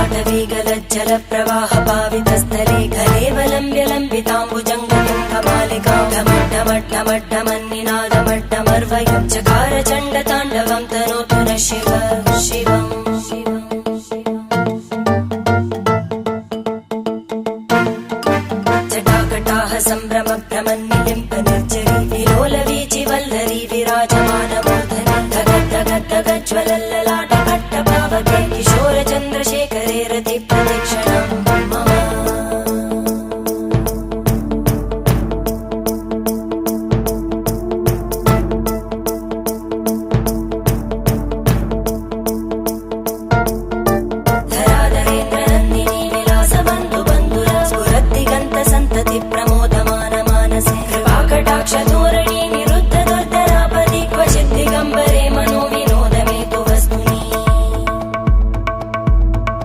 जल प्रवाह पावितस्थले घलेवलम्ब्य लम्बिताम्बुजङ्गतुङ्गमालिकां ढमड्ढमड्ढमड्ढमन्निनादमड्ढमर्वयं चकार चण्डताण्डवं तनोतु नः शिव शिवम् जटाकटाः सम्भ्रम भ्रमन्